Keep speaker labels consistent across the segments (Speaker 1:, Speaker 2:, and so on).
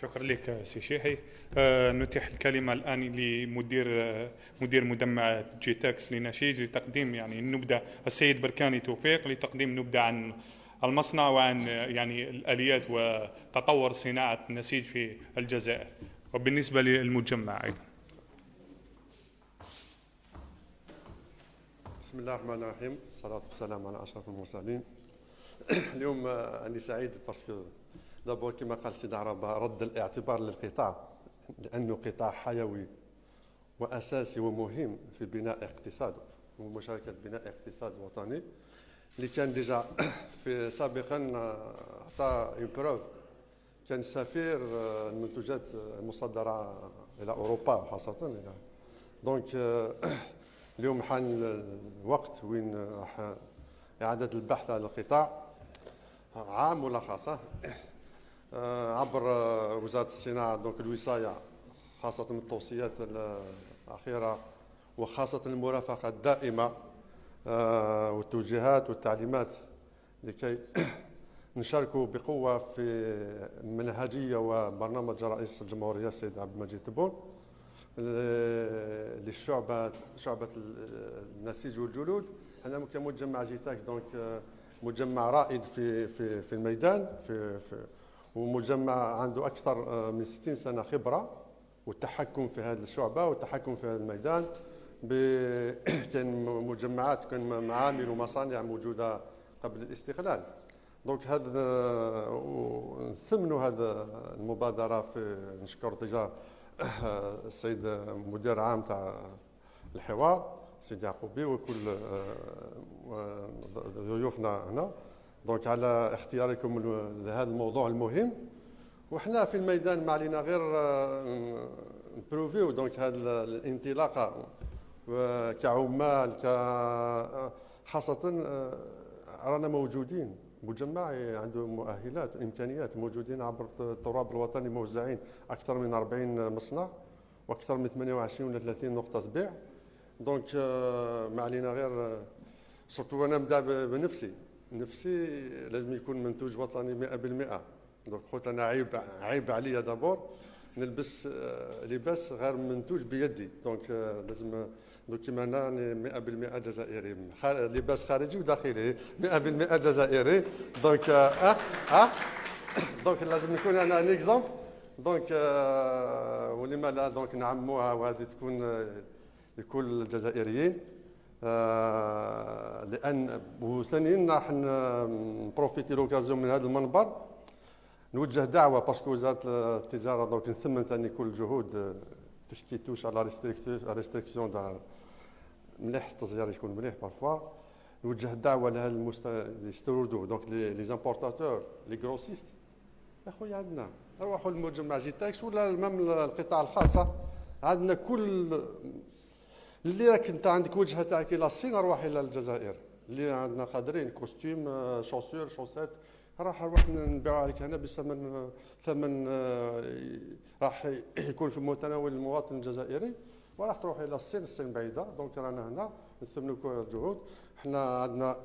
Speaker 1: شكرا لك سي شيحي. نتيح الكلمة الآن مدير مجمع جيتاكس لنشيج لتقديم النبذة، السيد بركاني توفيق، لتقديم نبذة عن المصنع وعن الآليات وتطور صناعة النسيج في الجزائر وبالنسبة للمجمع أيضا.
Speaker 2: بسم الله الرحمن الرحيم، الصلاة والسلام على أشرف المرسلين. اليوم أنا سعيد باسكو دابور كما قال السيد عربة رد الاعتبار للقطاع، لأنه قطاع حيوي وأساسي ومهم في بناء اقتصاد ومشاركة بناء اقتصاد وطني، اللي كان ديجا في سابقا عطى اون بروف، كان سفير المنتوجات المصدرة إلى أوروبا خاصة. دونك اليوم حان الوقت وين راح إعادة البحث على القطاع عام ولا خاصة عبر وزارة الصناعة، دونك الوصاية، خاصة التوصيات الأخيرة وخاصة المرافقة الدائمة والتوجيهات والتعليمات لكي نشاركوا بقوة في منهجية وبرنامج رئيس الجمهورية السيد عبد المجيد تبون للشعبة، شعبة النسيج والجلود. أنا كمجمع جيتاكس دونك مجمع رائد في الميدان، في ومجمع عنده أكثر من 60 سنة خبرة والتحكم في هذه الشعبة والتحكم في هذا الميدان. كان مجمعات، كان معامل ومصانع موجودة قبل الاستقلال. دونك هذا نثمنوا هذا المبادرة. في نشكر ديجا السيد مدير عام تاع الحوار السيد يعقوبي وكل ضيوفنا هنا، دونك على اختياركم لهذا الموضوع المهم. وحنا في الميدان ما علينا غير نبروفيو دونك هذه الانطلاقه كعمال خاصه رانا موجودين مجمع عنده مؤهلات وامكانيات، موجودين عبر التراب الوطني، موزعين اكثر من 40 مصنع واكثر من 28 ولا 30 نقطه بيع. دونك ما علينا غير سورتو انا نبدا بنفسي لازم يكون منتوج وطني 100%. دونك قلت انا عيب عليا دابور نلبس لباس غير منتوج بيدي، دونك لازم دونك كيما انا 100% جزائري، لباس خارجي وداخلي 100% جزائري. دونك دونك لازم نكون انا ان اكزومبل. دونك ولما لا دونك نعموها وهذه تكون لكل الجزائريين. لان وثانيا راح نبروفيتي لوكازيون من هذا المنبر نوجه دعوه باسكو وزاره التجاره دونك نثمن ثاني كل الجهود تشكي توش على ريستريكسيون تاع مليح، التزيير يكون مليح بارفوا. نوجه دعوه لهذا يستوردوا دونك لي زامبورتاتور لي غروسيست. يا خويا عندنا روحوا للمجمع جيتاكس ولا ميم القطاع الخاص، عندنا كل اللي راك انت عندك وجهه تاعك الى الصين روح الى الجزائر، اللي عندنا قادرين كوستيم شوسور شوسات راح نروح نبيعوا عليك هنا ثمن راح يكون في متناول المواطن الجزائري، وراح تروح الى الصين بعيده. دونك رانا هنا نثمنوا كل الجهود. احنا عندنا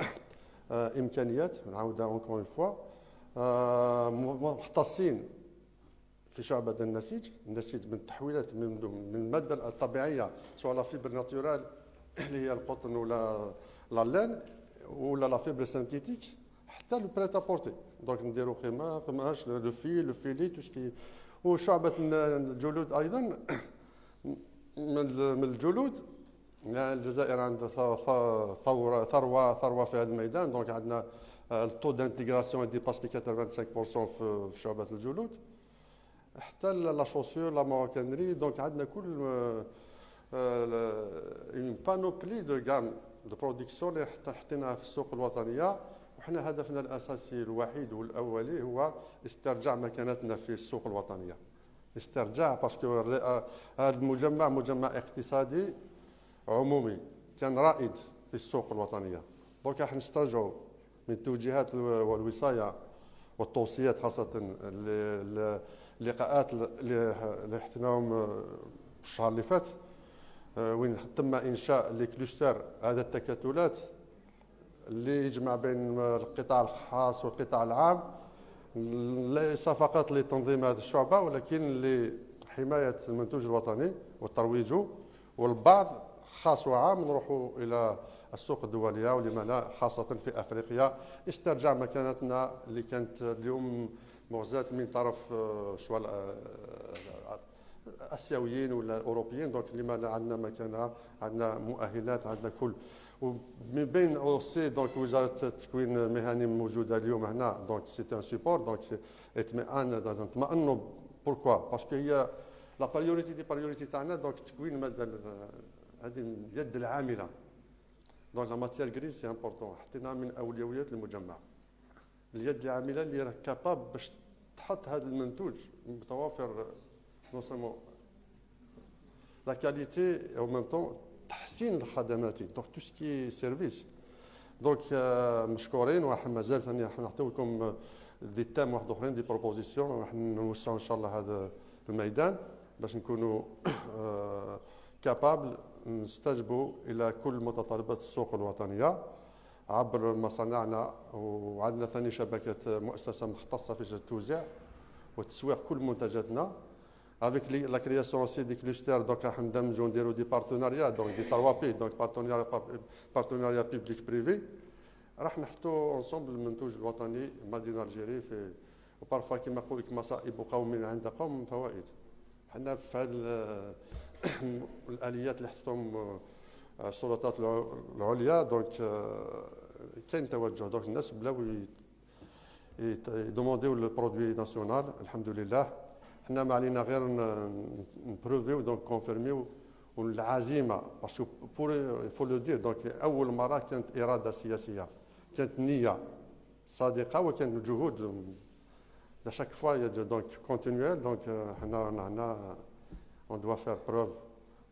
Speaker 2: امكانيات، نعاودها اونكور فوا، مختصين في شعبة النسيج من التحويلات من المادة الطبيعية سواء لا فيبر ناتورال اللي هي القطن ولا لالان ولا لا فيبر سانتيتيك حتى لو بريت ابورتي. دونك نديرو قماش لو فيلي توسكي. وشعبة الجلود ايضا من الجلود، يعني الجزائر عندها ثروة في هذا الميدان. دونك عندنا الطو دانتيغراسيون ديباس 85% في شعبة الجلود، حتى لا شوسور لا مواكنري. دونك عندنا كل اون بانوبلي دو غام دو برودكسيون اللي حطيناها في السوق الوطنيه. وحنا هدفنا الاساسي الوحيد والاولي هو استرجاع مكانتنا في السوق الوطنيه، استرجاع باسكو هذا المجمع مجمع اقتصادي عمومي كان رائد في السوق الوطنيه. دونك راح نسترجعوا من التوجيهات والوصايه والتوصيات، خاصه اللقاءات اللي حطيناهم الشهر اللي فات وين تم انشاء لي كلوستر، هذا التكتلات اللي يجمع بين القطاع الخاص والقطاع العام. ليس فقط لتنظيم هذه الشعبة ولكن لحماية المنتوج الوطني وترويجه، والبعض خاص وعام نروحوا إلى السوق الدولية ولما لا خاصة في أفريقيا استرجاع مكانتنا اللي كانت اليوم مغزاة من طرف شوال اسيويين ولا اوروبيين. دونك لما لا عندنا مكانه، عندنا مؤهلات، عندنا كل، ومن بين اوسي دونك وزاره التكوين المهني موجوده اليوم هنا. دونك سي ان سيبور، دونك نطمئنوا. بوركوا؟ باسكو هي لا بريوريتي دي بريوريتي تاعنا دونك التكوين هذه اليد العامله. دونك لا ماتيير غريز سي امبورطون، حطيناها من اولويات المجمع. اليد العامله اللي راه كاباب باش تحط هذا المنتوج متوافر non seulement la qualité et en même temps تحسين الخدمات، دونك تو سكي سيرفيس. دونك مشكورين، وراح مازال ثاني راح نعطيو لكم دي تام واحد اخرين، دي بروبوزيسيون، راح نوسعوا ان شاء الله هذا الميدان باش نكونوا كابابل نستجبوا الى كل متطلبات السوق الوطنيه عبر مصانعنا. وعندنا ثاني شبكه مؤسسه مختصه في التوزيع وتسويق كل منتجاتنا. Avec la création aussi des clusters, donc راح ندمجوا نديروا دي بارتناريات، دونك دي 3 بي، دونك بارتناريا بيبليك بريفي، راح نحطوا انصومبل المنتوج الوطني مدينه الجيري في. وبارفوا كما نقول لك مصائب قوم عند قوم فوائد. حنا في هذه الاليات اللي حطتهم السلطات العليا، دونك كاين توجه، دونك الناس بلاو يدومونديو البرودوي ناسيونال. الحمد لله حنا ما علينا غير نبروفيو دونك كونفيرميو والعزيمه، باسكو بور فو لو دير دونك اول مره كانت اراده سياسيه، كانت نيه صادقه وكانت جهود à chaque fois il y a donc continuel. Donc on doit faire preuve.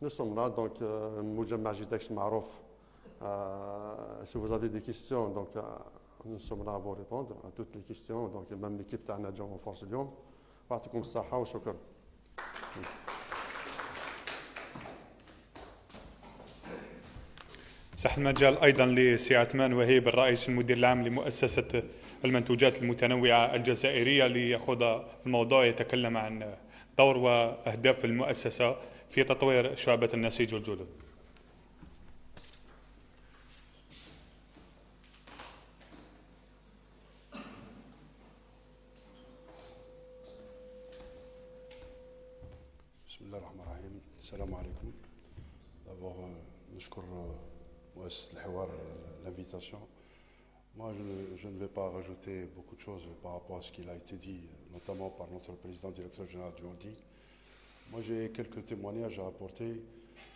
Speaker 2: Nous sommes là donc مجمع جيتكس معروف. Si vous avez des questions donc nous sommes là pour répondre à toutes les questions. Donc même l'équipe تاعنا جاو en force اليوم. يعطيكم الصحة وشكرا.
Speaker 1: صح المجال أيضا لسي عثمان وهيب الرئيس المدير العام لمؤسسة المنتوجات المتنوعة الجزائرية ليأخذ الموضوع، يتكلم عن دور وأهداف المؤسسة في تطوير شعبة النسيج والجلود.
Speaker 3: السلام عليكم. D'abord, نشكر مؤسسة الحوار l'invitation. Moi, je ne vais pas rajouter beaucoup de choses par rapport à ce qui a été dit, notamment par notre président directeur général du holding. Moi, j'ai quelques témoignages à apporter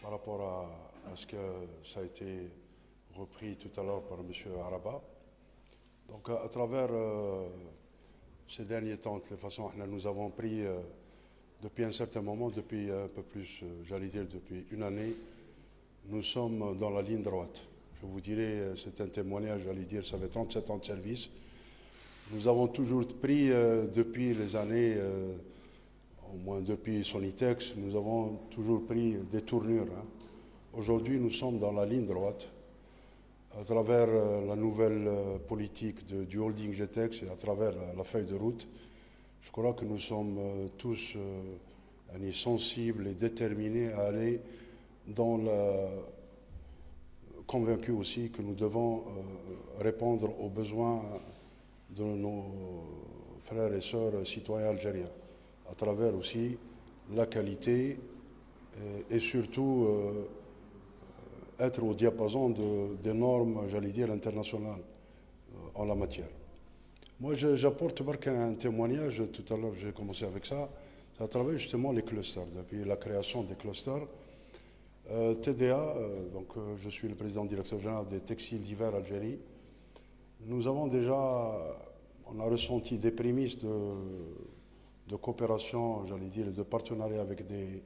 Speaker 3: par rapport à ce que ça a été repris tout à l'heure par M. Araba. Donc, à travers ces derniers temps, de toute façon, nous avons pris depuis un certain moment, depuis un peu plus, j'allais dire depuis une année, nous sommes dans la ligne droite. Je vous dirais, c'est un témoignage, j'allais dire, ça fait 37 ans de service. Nous avons toujours pris, depuis les années, au moins depuis Sonitex, nous avons toujours pris des tournures. Aujourd'hui, nous sommes dans la ligne droite, à travers la nouvelle politique du holding GTEX et à travers la feuille de route. Je crois que nous sommes tous sensibles et déterminés à aller dans convaincus aussi que nous devons répondre aux besoins de nos frères et sœurs citoyens algériens, à travers aussi la qualité et surtout être au diapason des normes, j'allais dire, internationales en la matière. Moi, j'apporte un témoignage, tout à l'heure j'ai commencé avec ça, c'est à travers justement les clusters, depuis la création des clusters. TDA, donc je suis le président directeur général des textiles d'hiver Algérie. Nous avons déjà, on a ressenti des prémices de coopération, j'allais dire, de partenariat avec des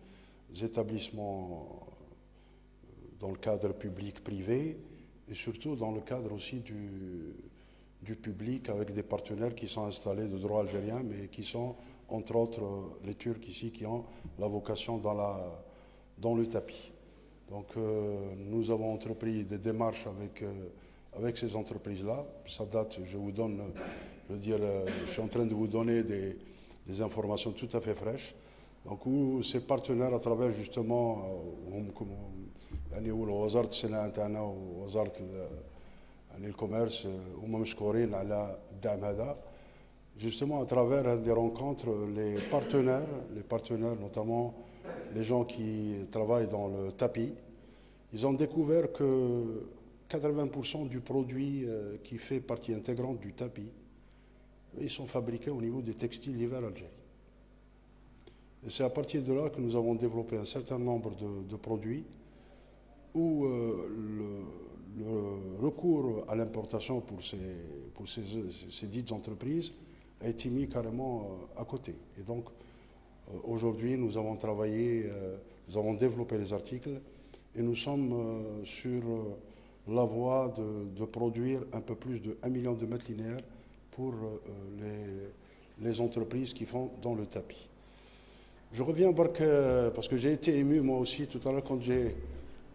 Speaker 3: établissements dans le cadre public-privé et surtout dans le cadre aussi du public avec des partenaires qui sont installés de droit algérien mais qui sont entre autres les Turcs ici qui ont la vocation dans le tapis. Donc nous avons entrepris des démarches avec ces entreprises-là. Ça date, je vous donne Je veux dire, je suis en train de vous donner des informations tout à fait fraîches. Donc, où ces partenaires, à travers justement, يعني وزارة الصناعة نتاعنا ووزارة الكوميرس هما مشكورين على الدعم هذا. Justement, à travers des rencontres, les partenaires, notamment les gens qui travaillent dans le tapis, ils ont découvert que 80% du produit qui fait partie intégrante du tapis, ils sont fabriqués au niveau des textiles d'hiver Algérie. Et c'est à partir de là que nous avons développé un certain nombre de produits où le recours à l'importation pour ces dites entreprises a été mis carrément à côté. Et donc, aujourd'hui, nous avons travaillé, nous avons développé les articles et nous sommes sur la voie de produire un peu plus de 1 million de mètres linéaires pour les entreprises qui font dans le tapis. Je reviens parce que j'ai été ému moi aussi tout à l'heure quand j'ai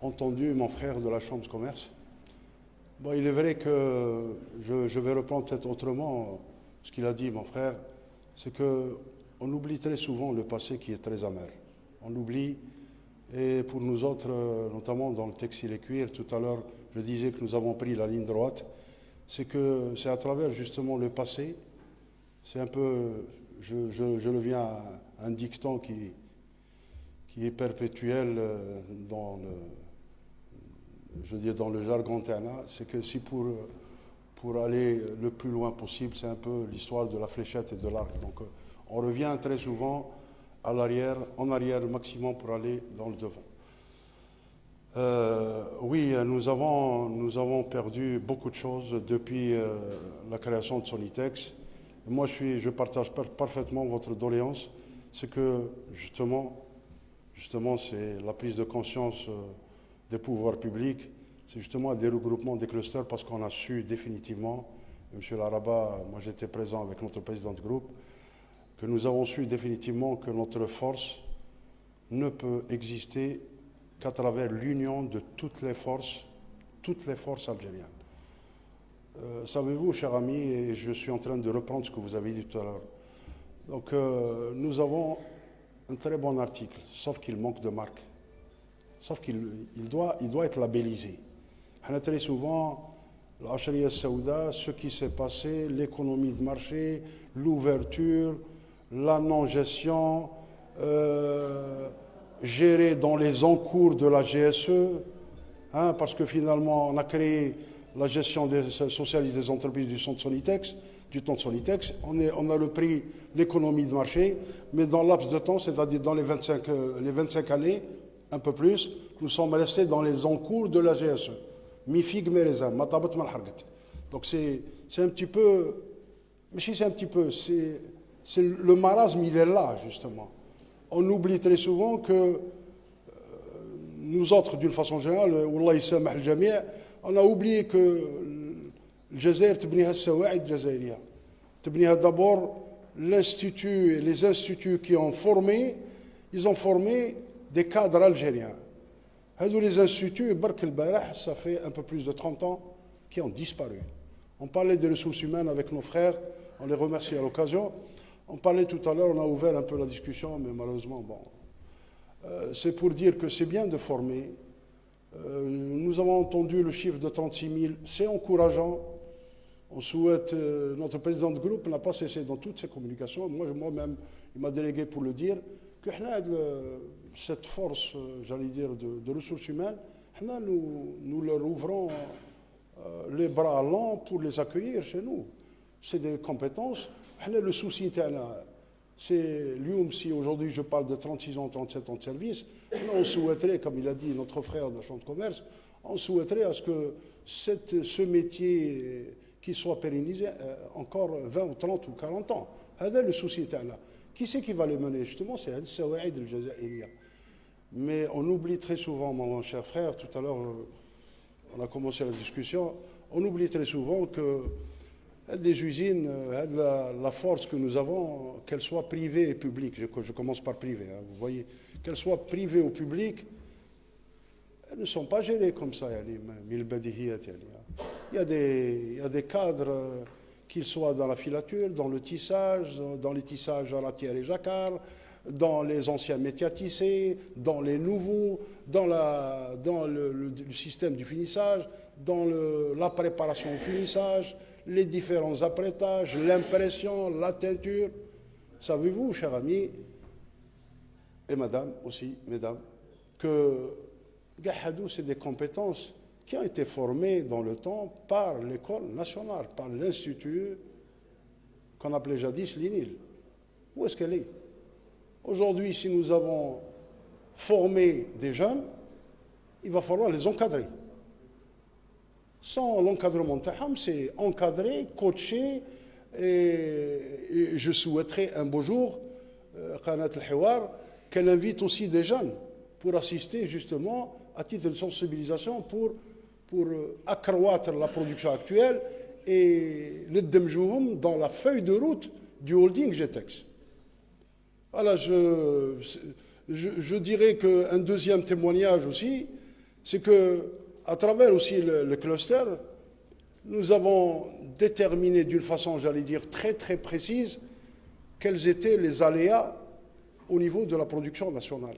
Speaker 3: entendu mon frère de la Chambre de commerce. Bon, il est vrai que je vais reprendre peut-être autrement ce qu'il a dit, mon frère, c'est qu'on oublie très souvent le passé qui est très amer. On oublie, et pour nous autres, notamment dans le textile et cuir, tout à l'heure, je disais que nous avons pris la ligne droite, c'est à travers justement le passé, c'est un peu, je reviens à un dicton qui est perpétuel dans le jargon terna, c'est que si pour aller le plus loin possible, c'est un peu l'histoire de la fléchette et de l'arc. Donc on revient très souvent en arrière maximum pour aller dans le devant. Oui, nous avons perdu beaucoup de choses depuis la création de Sonitex. Et moi, je partage parfaitement votre doléance. C'est que, justement, c'est la prise de conscience des pouvoirs publics. C'est justement des regroupements, des clusters, parce qu'on a su définitivement, M. Laraba, moi j'étais présent avec notre président de groupe, que nous avons su définitivement que notre force ne peut exister qu'à travers l'union de toutes les forces algériennes. Savez-vous, cher ami, et je suis en train de reprendre ce que vous avez dit tout à l'heure, donc nous avons un très bon article, sauf qu'il manque de marque, sauf qu'il doit être labellisé. Très souvent, l'Ashriya Saouda, ce qui s'est passé, l'économie de marché, l'ouverture, la non-gestion, gérée dans les encours de la GSE, parce que finalement, on a créé la gestion socialiste des entreprises du temps de Sonitex, on a repris l'économie de marché, mais dans le laps de temps, c'est-à-dire dans les 25 années, un peu plus, nous sommes restés dans les encours de la GSE. Donc c'est un petit peu, mais si c'est un petit peu, c'est le marasme, il est là justement. On oublie très souvent que nous autres, d'une façon générale, on a oublié que الجزائر تبنيها السواعد الجزائرية. تبنيها d'abord l'institut et les instituts qui ont formé, ils ont formé des cadres algériens. Les instituts, ça fait un peu plus de 30 ans, qui ont disparu. On parlait des ressources humaines avec nos frères, on les remercie à l'occasion. On parlait tout à l'heure, on a ouvert un peu la discussion, mais malheureusement, bon. C'est pour dire que c'est bien de former. Nous avons entendu le chiffre de 36 000, c'est encourageant. On souhaite, notre président de groupe n'a pas cessé dans toutes ses communications, moi-même, il m'a délégué pour le dire, que cette force, j'allais dire, de ressources humaines, nous leur ouvrons les bras allants pour les accueillir chez nous. C'est des compétences. Le souci, c'est lui, si aujourd'hui je parle de 36 ans, 37 ans de service, on souhaiterait, comme il a dit notre frère de la Chambre de commerce, on souhaiterait à ce que ce métier qui soit pérennisé encore 20 ou 30 ou 40 ans. C'est le souci. Qui c'est qui va les mener? Justement, c'est le Saouaïd al-Jazaïriya. Mais on oublie très souvent, mon cher frère, tout à l'heure, on a commencé la discussion, on oublie très souvent que des usines, la force que nous avons, qu'elle soit privée et publique, je commence par privé, vous voyez, qu'elle soit privée ou publique, elles ne sont pas gérées comme ça. Il y a des cadres qu'ils soient dans la filature, dans le tissage, dans les tissages à la pierre et jacquard, dans les anciens métiers tissés, dans les nouveaux, dans le système du finissage, dans la préparation au finissage, les différents apprêtages, l'impression, la teinture. Savez-vous, chers amis, et madame aussi, mesdames, que Gahadou, c'est des compétences qui ont été formées dans le temps par l'école nationale, par l'institut qu'on appelait jadis l'INIL. Où est-ce qu'elle est? Aujourd'hui, si nous avons formé des jeunes, il va falloir les encadrer. Sans l'encadrement, c'est encadrer, coacher, et je souhaiterais un beau jour, Qanat al-Hiwar, qu'elle invite aussi des jeunes pour assister justement à titre de sensibilisation pour accroître la production actuelle et le demjouhum dans la feuille de route du holding GTEX. Voilà, je dirais qu'un deuxième témoignage aussi, c'est que à travers aussi le cluster, nous avons déterminé d'une façon, j'allais dire, très très précise, quels étaient les aléas au niveau de la production nationale.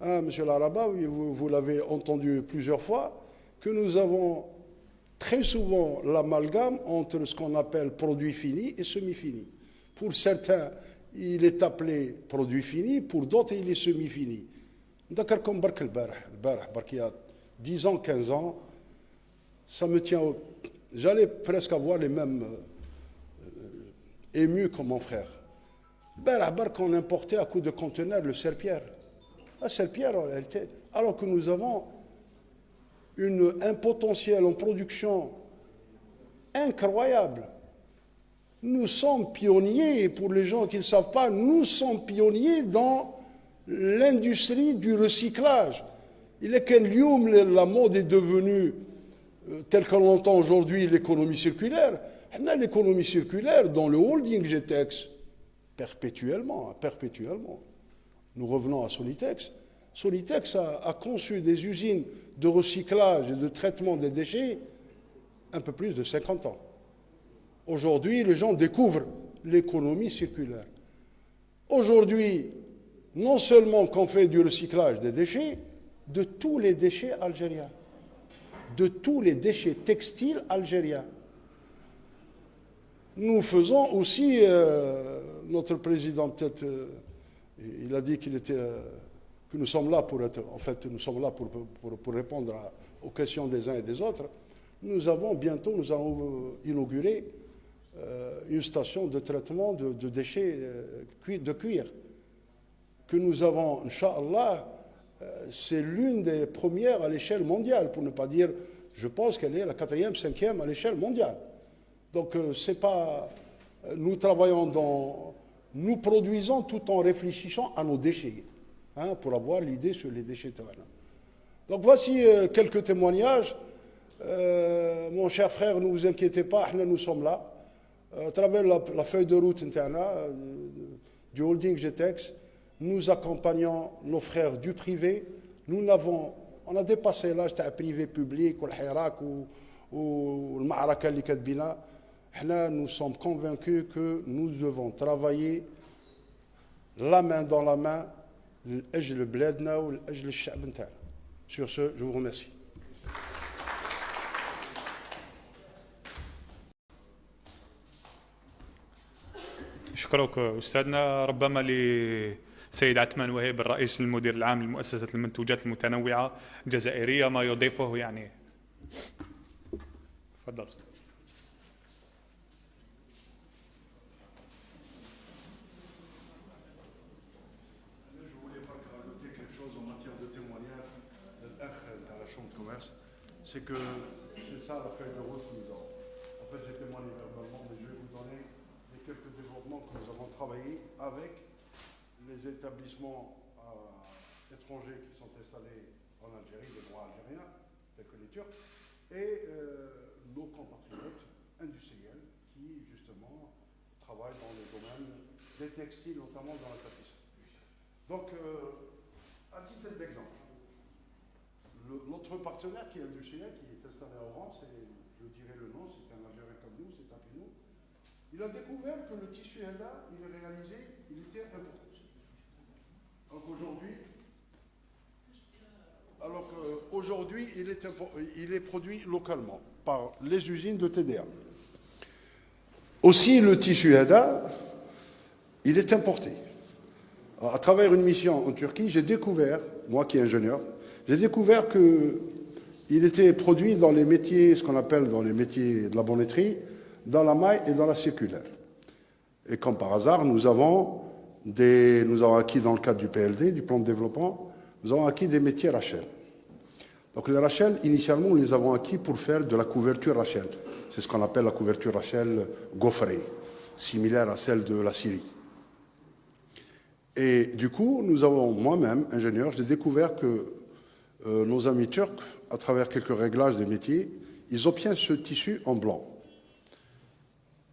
Speaker 3: Hein, Monsieur Laraba, vous l'avez entendu plusieurs fois, que nous avons très souvent l'amalgame entre ce qu'on appelle produit fini et semi-fini. Pour certains, il est appelé produit fini, pour d'autres, il est semi-fini. D'accord, comme Bark il y a 10 ans, 15 ans, ça me tient au... J'allais presque avoir les mêmes émus que mon frère. Bark, on importait à coup de conteneurs le serpillère. La serpillère, en réalité, alors que nous avons un potentiel en production incroyable. Nous sommes pionniers, pour les gens qui ne savent pas, nous sommes pionniers dans l'industrie du recyclage. Il est que la mode est devenue, telle qu'on l'entend aujourd'hui, l'économie circulaire. L'économie circulaire dans le holding GTEX, perpétuellement. Nous revenons à Solitex. Solitex a conçu des usines de recyclage et de traitement des déchets un peu plus de 50 ans. Aujourd'hui, les gens découvrent l'économie circulaire. Aujourd'hui, non seulement qu'on fait du recyclage des déchets, de tous les déchets algériens, de tous les déchets textiles algériens. Nous faisons aussi, notre président peut-être, il a dit que nous sommes là pour être, en fait, nous sommes là pour répondre aux questions des uns et des autres. Nous allons inaugurer une station de traitement de déchets de cuir que nous avons, Inch'Allah, c'est l'une des premières à l'échelle mondiale, pour ne pas dire, je pense qu'elle est la 4e, 5e à l'échelle mondiale. Donc, c'est pas... Nous travaillons nous produisons tout en réfléchissant à nos déchets, hein, pour avoir l'idée sur les déchets terrestres. Donc, voici quelques témoignages. Mon cher frère, ne vous inquiétez pas, nous sommes là. À travers la feuille de route interne du holding GTEX, nous accompagnons nos frères du privé. On a dépassé l'âge de privé public, ou le hirak, ou le ma'araka li kadbina. Nous sommes convaincus que nous devons travailler la main dans la main l'ajl bladna ou l'ajl الشعب نتاعنا. Sur ce, je vous remercie.
Speaker 1: أشكرك أستاذنا. ربما لسيد عثمان وهيب الرئيس المدير العام لمؤسسة المنتوجات المتنوعة الجزائرية ما يضيفه يعني. تفضل.
Speaker 3: C'est que c'est ça la feuille de route que nous avons. En fait, j'ai témoigné verbalement, mais je vais vous donner les quelques développements que nous avons travaillé avec les établissements étrangers qui sont installés en Algérie, des droits algériens, tels que les Turcs, et nos compatriotes industriels qui, justement, travaillent dans le domaine des textiles, notamment dans la tapisserie. Donc, à titre d'exemple, notre partenaire qui est industriel, qui est installé à Oran, je dirais le nom, c'est un Algérien comme nous, c'est Tapinou. il a découvert que le tissu Heda, il est réalisé, il était importé. Donc aujourd'hui, il est produit localement par les usines de TDA. Aussi, le tissu Heda, il est importé. Alors, à travers une mission en Turquie, j'ai découvert, moi qui suis ingénieur, j'ai découvert qu'il était produit dans les métiers, ce qu'on appelle dans les métiers de la bonneterie, dans la maille et dans la circulaire. Et comme par hasard, nous avons acquis dans le cadre du PLD, du plan de développement, nous avons acquis des métiers Rachel. Donc les Rachel, initialement, nous les avons acquis pour faire de la couverture Rachel. C'est ce qu'on appelle la couverture Rachel gaufrée, similaire à celle de la Syrie. Et du coup, moi-même, ingénieur, j'ai découvert que nos amis turcs, à travers quelques réglages des métiers, ils obtiennent ce tissu en blanc.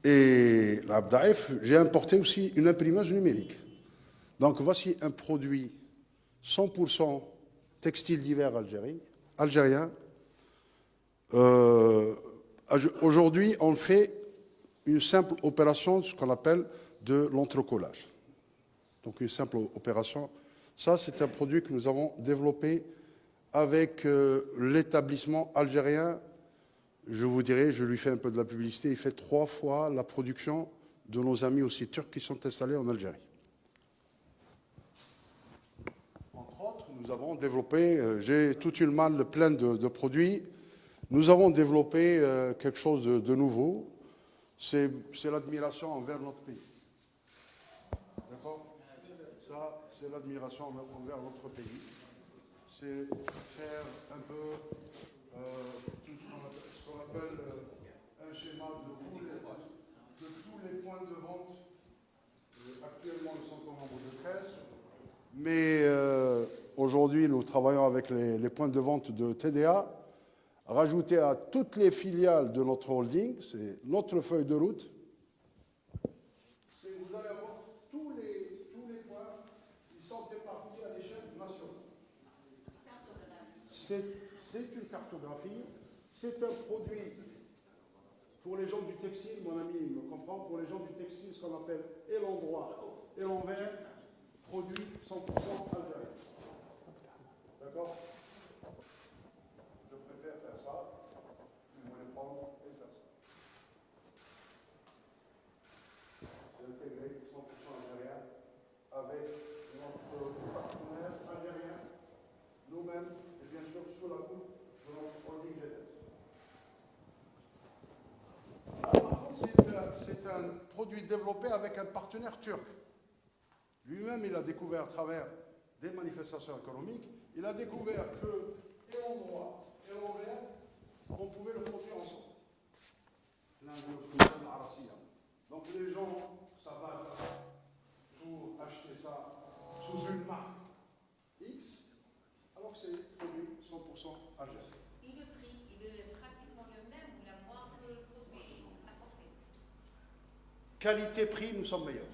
Speaker 3: Et l'Abdaïf, j'ai importé aussi une imprimeuse numérique. Donc voici un produit 100% textile d'hiver algérien. Aujourd'hui, on fait une simple opération, ce qu'on appelle de l'entrecollage. Donc une simple opération. Ça, c'est un produit que nous avons développé avec l'établissement algérien. Je vous dirais, je lui fais un peu de la publicité, il fait 3 fois la production de nos amis aussi turcs qui sont installés en Algérie. Entre autres, nous avons développé, j'ai toute une malle pleine de produits. Nous avons développé quelque chose de nouveau. C'est l'admiration envers notre pays. D'accord? Ça, c'est l'admiration envers notre pays. C'est faire un peu tout ce qu'on appelle un schéma de tous les points de vente. Actuellement, nous sommes au nombre de 13. Mais aujourd'hui, nous travaillons avec les points de vente de TDA, rajoutés à toutes les filiales de notre holding. C'est notre feuille de route. Vous allez avoir tous les points qui sont éparpillés à l'échelle nationale. C'est une cartographie, c'est un produit pour les gens du textile, mon ami me comprend, pour les gens du textile, ce qu'on appelle et l'endroit et l'envers, produit 100% algérien. D'accord? Je préfère faire ça, je vais le prendre et faire ça. C'est intégré 100% algérien avec notre partenaire algérien, nous-mêmes, et bien sûr sous la coupe de notre holding GTX. C'est un produit développé avec un partenaire turc. Lui-même, il a découvert à travers des manifestations économiques, il a découvert que et l'endroit et l'envers, on pouvait le produire ensemble. Donc les gens s'abattent pour acheter ça sous une marque X, alors que c'est produit 100% algérien.
Speaker 4: Et le prix, il est pratiquement le même ou la moins que le produit apporté.
Speaker 3: Qualité-prix, nous sommes meilleurs.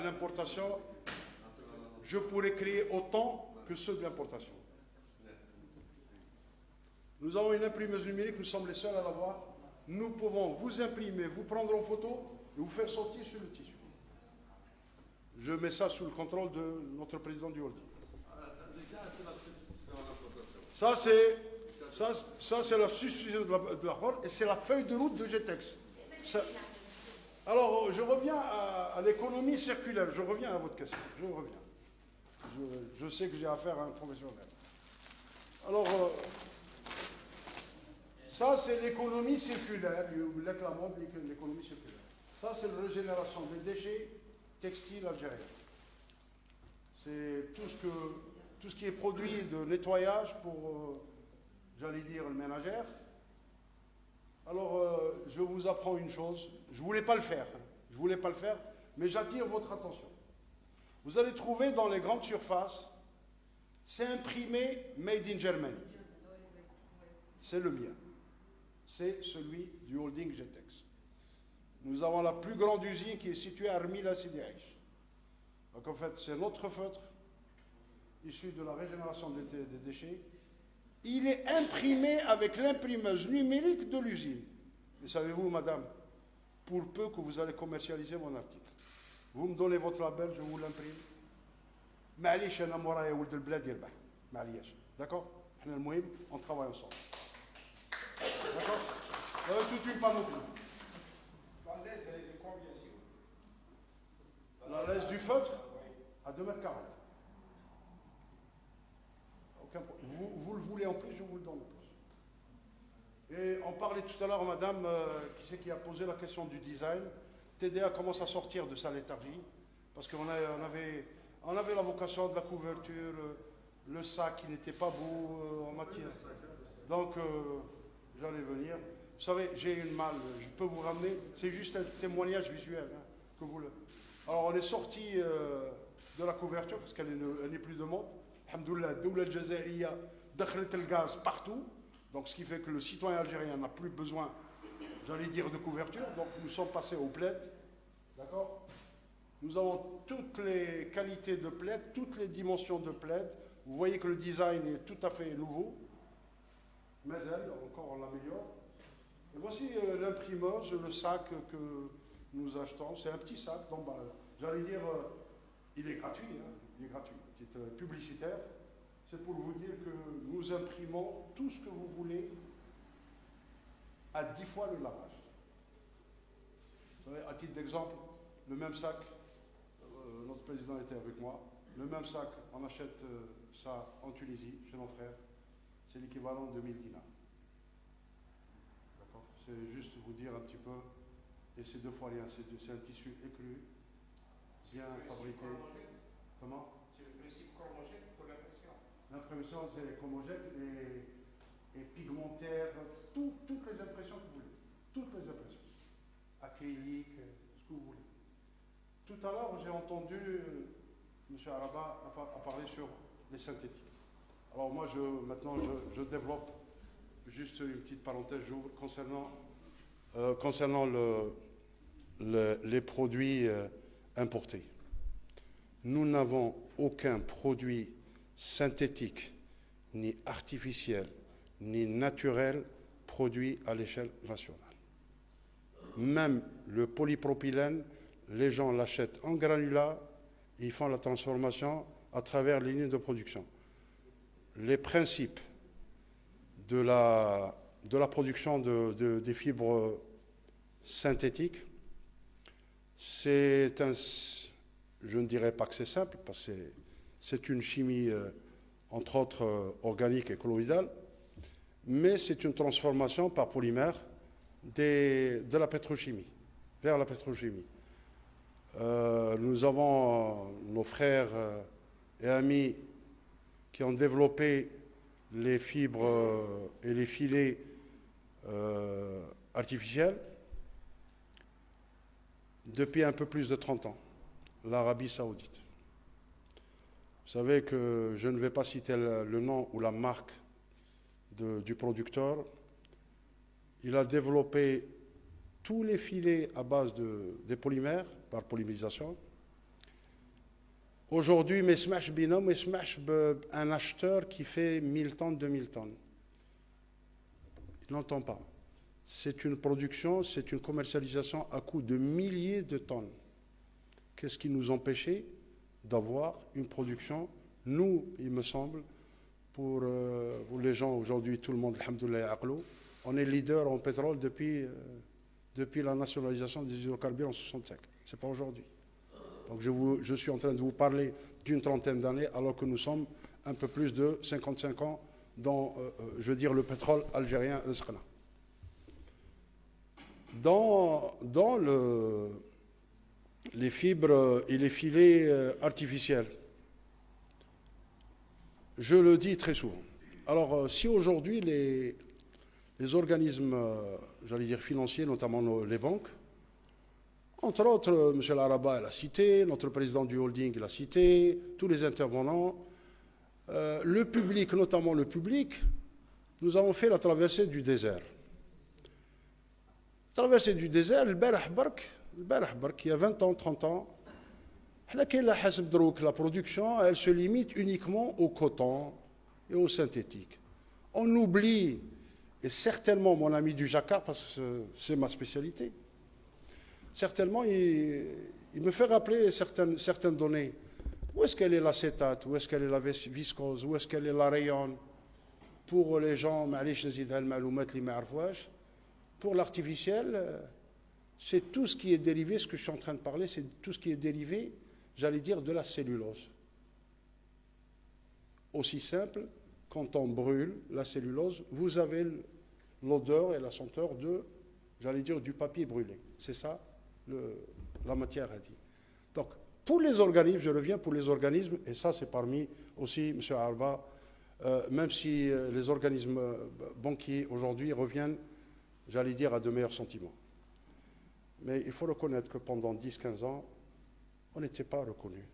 Speaker 3: L'importation, je pourrais créer autant que ceux de l'importation. Nous avons une imprimeuse numérique, nous sommes les seuls à l'avoir. Nous pouvons vous imprimer, vous prendre en photo et vous faire sortir sur le tissu. Je mets ça sous le contrôle de notre président du holding. Ça, c'est la substitution de la ROR et c'est la feuille de route de GTX. Alors, je reviens à l'économie circulaire. Je reviens à votre question. Je reviens. Je sais que j'ai affaire à un professionnel. Alors, ça, c'est l'économie circulaire. L'économie circulaire. Ça, c'est la régénération des déchets textiles algériens. C'est tout ce qui est produit de nettoyage pour, j'allais dire, le ménagère. Alors, je vous apprends une chose. Je ne voulais pas le faire. Mais j'attire votre attention. Vous allez trouver dans les grandes surfaces, c'est imprimé Made in Germany. C'est le mien. C'est celui du holding GTX. Nous avons la plus grande usine qui est située à Armila Sidi Aïch. Donc en fait, c'est notre feutre issu de la régénération des déchets, il est imprimé avec l'imprimeuse numérique de l'usine. Et savez-vous, madame, pour peu que vous allez commercialiser mon article, vous me donnez votre label, je vous l'imprime. معليش انا مورايا ولد البلاد يربح معليش d'accord احنا المهم on travaille ensemble d'accord tout une panoplie la laisse elle est de combien la laisse du feutre à 2,40 m. Vous le voulez en plus, je vous le donne en plus. Et on parlait tout à l'heure, madame, qui c'est qui a posé la question du design. TDA commence à sortir de sa léthargie, parce qu'on avait la vocation de la couverture, le sac qui n'était pas beau en matière. Donc, j'allais venir. Vous savez, j'ai une malle, je peux vous ramener. C'est juste un témoignage visuel hein, que vous le... Alors, on est sorti de la couverture, parce qu'elle n'est plus de montre. Alhamdoulilah, Doula Jazaïa, dakhlet le gaz partout. Donc, ce qui fait que le citoyen algérien n'a plus besoin, j'allais dire, de couverture. Donc, nous sommes passés au plaid. D'accord? Nous avons toutes les qualités de plaid, toutes les dimensions de plaid. Vous voyez que le design est tout à fait nouveau. Mais elle, encore, on l'améliore. Et voici l'imprimeuse, le sac que nous achetons. C'est un petit sac d'emballage. J'allais dire, il est gratuit. Hein, il est gratuit. Titre publicitaire. C'est pour vous dire que nous imprimons tout ce que vous voulez à 10 fois le lavage. Vous savez, à titre d'exemple, le même sac, notre président était avec moi, le même sac, on achète ça en Tunisie, chez nos frères, c'est l'équivalent de 1000 dinars. D'accord? C'est juste vous dire un petit peu, et c'est 2 fois rien, c'est un tissu écru, bien fabriqué. Comment?
Speaker 5: C'est le principe chromogène pour l'impression.
Speaker 3: L'impression, c'est chromogène et pigmentaire, toutes les impressions que vous voulez. Toutes les impressions. Acrylique, ce que vous voulez. Tout à l'heure, j'ai entendu M. Araba parler sur les synthétiques. Alors moi, maintenant, je développe juste une petite parenthèse, j'ouvre, concernant les produits importés. Nous n'avons aucun produit synthétique, ni artificiel, ni naturel produit à l'échelle nationale. Même le polypropylène, les gens l'achètent en granulat, et ils font la transformation à travers les lignes de production. Les principes de la production des fibres synthétiques, c'est un... Je ne dirais pas que c'est simple, parce que c'est une chimie, entre autres, organique et colloïdale, mais c'est une transformation par polymère de la pétrochimie, vers la pétrochimie. Nous avons nos frères et amis qui ont développé les fibres et les filets artificiels depuis un peu plus de 30 ans, l'Arabie Saoudite. Vous savez que je ne vais pas citer le nom ou la marque du producteur. Il a développé tous les filets à base des polymères, par polymérisation. Aujourd'hui, mais smash binôme, mais smash un acheteur qui fait 1000 tonnes, 2000 tonnes. Il n'entend pas. C'est une production, c'est une commercialisation à coût de milliers de tonnes. Qu'est-ce qui nous empêchait d'avoir une production, nous, il me semble, pour les gens aujourd'hui, tout le monde, alhamdoulilah, on est leader en pétrole depuis la nationalisation des hydrocarbures en 65. Ce n'est pas aujourd'hui. Donc je suis en train de vous parler d'une trentaine d'années, alors que nous sommes un peu plus de 55 ans dans, je veux dire, le pétrole algérien, le Skhana. Dans les fibres et les filets artificiels, je le dis très souvent. Alors, si aujourd'hui les organismes, j'allais dire financiers, notamment les banques, entre autres, M. Laraba l'a cité, notre président du holding l'a cité, tous les intervenants, le public, notamment le public, nous avons fait la traversée du désert. Traversée du désert, le Barah Bark, il y a 20 ans, 30 ans, La production, elle se limite uniquement au coton et au synthétique. On oublie, et certainement mon ami du Jacquard, parce que c'est ma spécialité, certainement il me fait rappeler certaines données. Où est-ce qu'elle est l'acétate? Où est-ce qu'elle est la viscose? Où est-ce qu'elle est la rayonne? Pour les gens, pour l'artificiel, c'est tout ce qui est dérivé, ce que je suis en train de parler, c'est tout ce qui est dérivé, j'allais dire, de la cellulose. Aussi simple, quand on brûle la cellulose, vous avez l'odeur et la senteur de, j'allais dire, du papier brûlé. C'est ça, la matière a dit. Donc, pour les organismes, je reviens pour les organismes, et ça c'est parmi aussi, M. Arba, même si les organismes banquiers aujourd'hui reviennent, j'allais dire, à de meilleurs sentiments. Mais il faut reconnaître que pendant 10-15 ans, on n'était pas reconnu.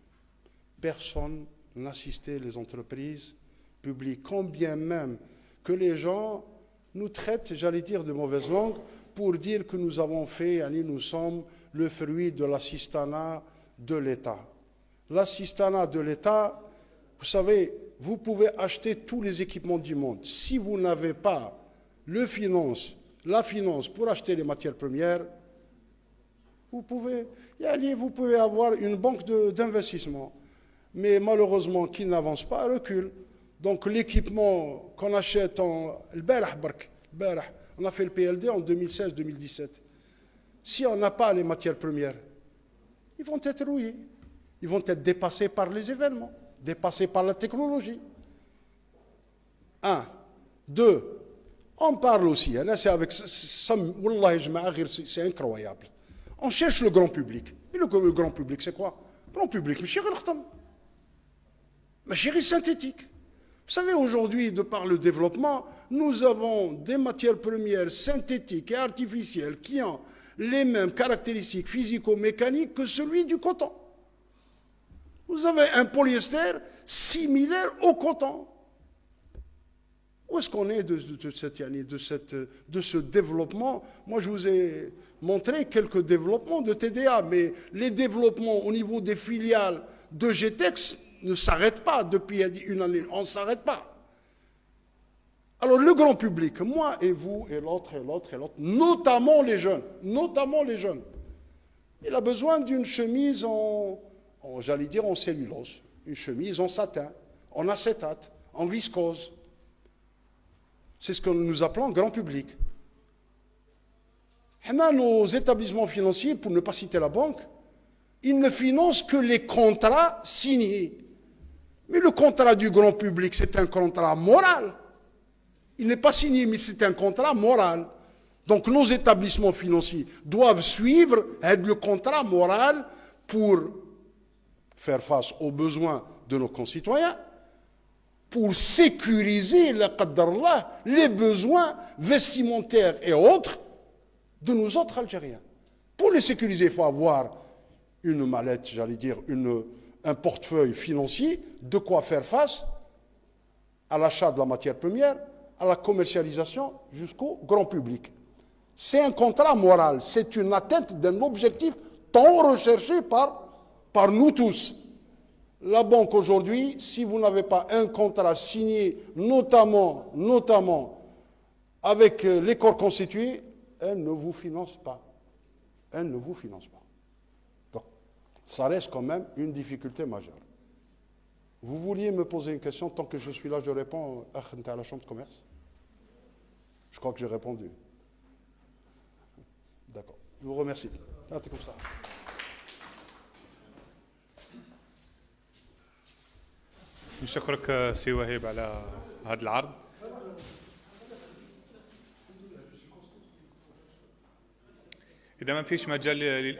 Speaker 3: Personne n'assistait les entreprises publiques, quand bien même que les gens nous traitent, j'allais dire, de mauvaise langue, pour dire que nous avons fait, nous sommes le fruit de l'assistanat de l'État. L'assistanat de l'État, vous savez, vous pouvez acheter tous les équipements du monde. Si vous n'avez pas la finance pour acheter les matières premières, vous pouvez avoir une banque d'investissement. Mais malheureusement, qui n'avance pas, recule. Donc l'équipement qu'on achète on a fait le PLD en 2016-2017. Si on n'a pas les matières premières, ils vont être rouillés. Ils vont être dépassés par les événements, dépassés par la technologie. 1. 2. On parle aussi, c'est incroyable. On cherche le grand public. Mais le grand public, c'est quoi? Le grand public, c'est synthétique. Vous savez, aujourd'hui, de par le développement, nous avons des matières premières synthétiques et artificielles qui ont les mêmes caractéristiques physico-mécaniques que celui du coton. Vous avez un polyester similaire au coton. Où est-ce qu'on est de ce développement? Moi, je vous ai montré quelques développements de TDA, mais les développements au niveau des filiales de GTEX ne s'arrêtent pas depuis une année. On ne s'arrête pas. Alors, le grand public, moi et vous, et l'autre, et l'autre, et l'autre, notamment les jeunes, il a besoin d'une chemise j'allais dire en cellulose, une chemise en satin, en acétate, en viscose. C'est ce que nous appelons grand public. Nos établissements financiers, pour ne pas citer la banque, ils ne financent que les contrats signés. Mais le contrat du grand public, c'est un contrat moral. Il n'est pas signé, mais c'est un contrat moral. Donc nos établissements financiers doivent suivre le contrat moral pour faire face aux besoins de nos concitoyens, pour sécuriser, les besoins vestimentaires et autres de nos autres Algériens. Pour les sécuriser, il faut avoir une mallette, j'allais dire, un portefeuille financier, de quoi faire face à l'achat de la matière première, à la commercialisation jusqu'au grand public. C'est un contrat moral, c'est une atteinte d'un objectif tant recherché par nous tous. La banque aujourd'hui, si vous n'avez pas un contrat signé, notamment avec les corps constitués, elle ne vous finance pas. Elle ne vous finance pas. Donc, ça reste quand même une difficulté majeure. Vous vouliez me poser une question, tant que je suis là, je réponds à la Chambre de commerce. Je crois que j'ai répondu. D'accord. Je vous remercie. Ah, c'est comme ça.
Speaker 1: نشكرك سي وهيب على هذا العرض. إذا ما فيش مجال